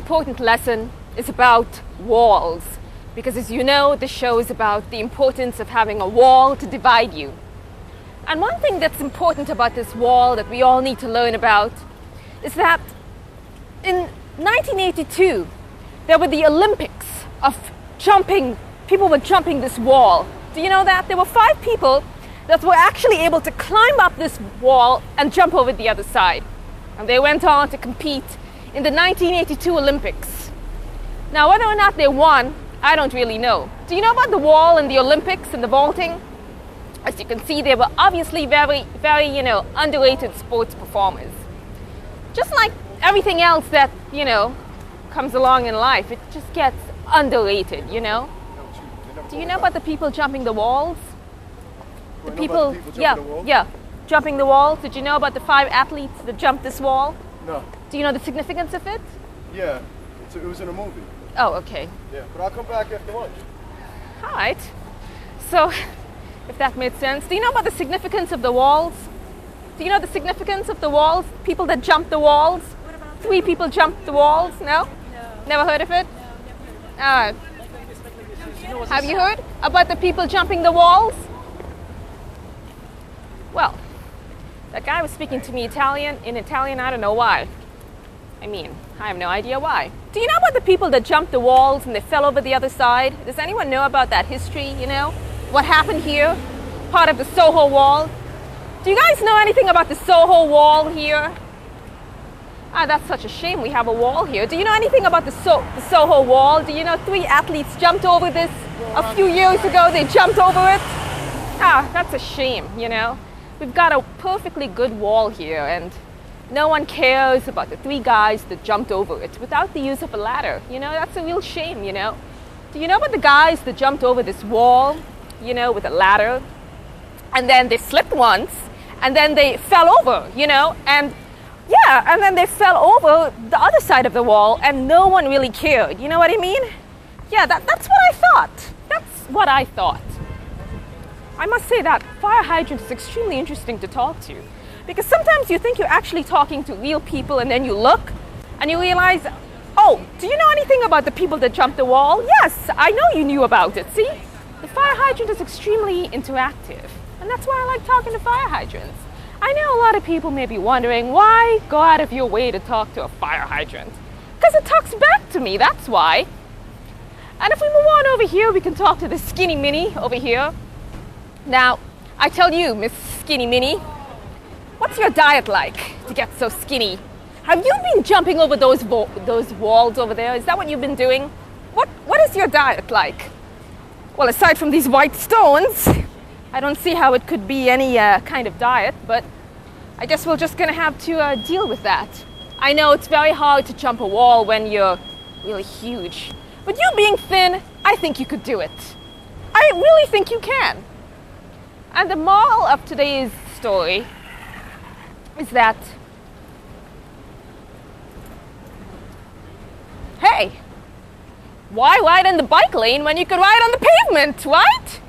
important lesson is about walls. Because as you know, the show is about the importance of having a wall to divide you. And one thing that's important about this wall that we all need to learn about is that in 1982, there were the Olympics of jumping. People were jumping this wall. Do you know that? There were 5 people that were actually able to climb up this wall and jump over the other side. And they went on to compete in the 1982 Olympics. Now, whether or not they won, I don't really know. Do you know about the wall in the Olympics and the vaulting? As you can see, they were obviously very, very, underrated sports performers. Just like everything else that, comes along in life, it just gets underrated, Do you know about the people jumping the walls? The people jumping the walls. Did you know about the 5 athletes that jumped this wall? No. Do you know the significance of it? Yeah, it was in a movie. Oh, okay. Yeah, but I'll come back after lunch. All right. So, if that made sense. Do you know about the significance of the walls? Do you know the significance of the walls? People that jump the walls? 3 people jumped the walls? No? No. Never heard of it? No. All right. Have you heard about the people jumping the walls? Well, that guy was speaking to me in Italian, I don't know why. I have no idea why. Do you know about the people that jumped the walls and they fell over the other side? Does anyone know about that history, What happened here? Part of the Soho wall? Do you guys know anything about the Soho wall here? That's such a shame we have a wall here. Do you know anything about the Soho wall? Do you know 3 athletes jumped over this a few years ago? They jumped over it. That's a shame, We've got a perfectly good wall here and no one cares about the 3 guys that jumped over it without the use of a ladder. That's a real shame, Do you know about the guys that jumped over this wall, with a ladder? And then they slipped once and then they fell over, and then they fell over the other side of the wall and no one really cared. You know what I mean? Yeah, that's what I thought. That's what I thought. I must say that fire hydrant is extremely interesting to talk to because sometimes you think you're actually talking to real people and then you look and you realize, oh, do you know anything about the people that jumped the wall? Yes, I know you knew about it. See, the fire hydrant is extremely interactive and that's why I like talking to fire hydrants. I know a lot of people may be wondering why go out of your way to talk to a fire hydrant? Because it talks back to me, that's why. And if we move on over here, we can talk to the skinny mini over here. Now, I tell you, Miss Skinny Mini, what's your diet like to get so skinny? Have you been jumping over those walls over there? Is that what you've been doing? What is your diet like? Well, aside from these white stones, I don't see how it could be any kind of diet, but I guess we're just going to have to deal with that. I know it's very hard to jump a wall when you're really huge, but you being thin, I think you could do it. I really think you can. And the moral of today's story is that, hey, why ride in the bike lane when you could ride on the pavement, right?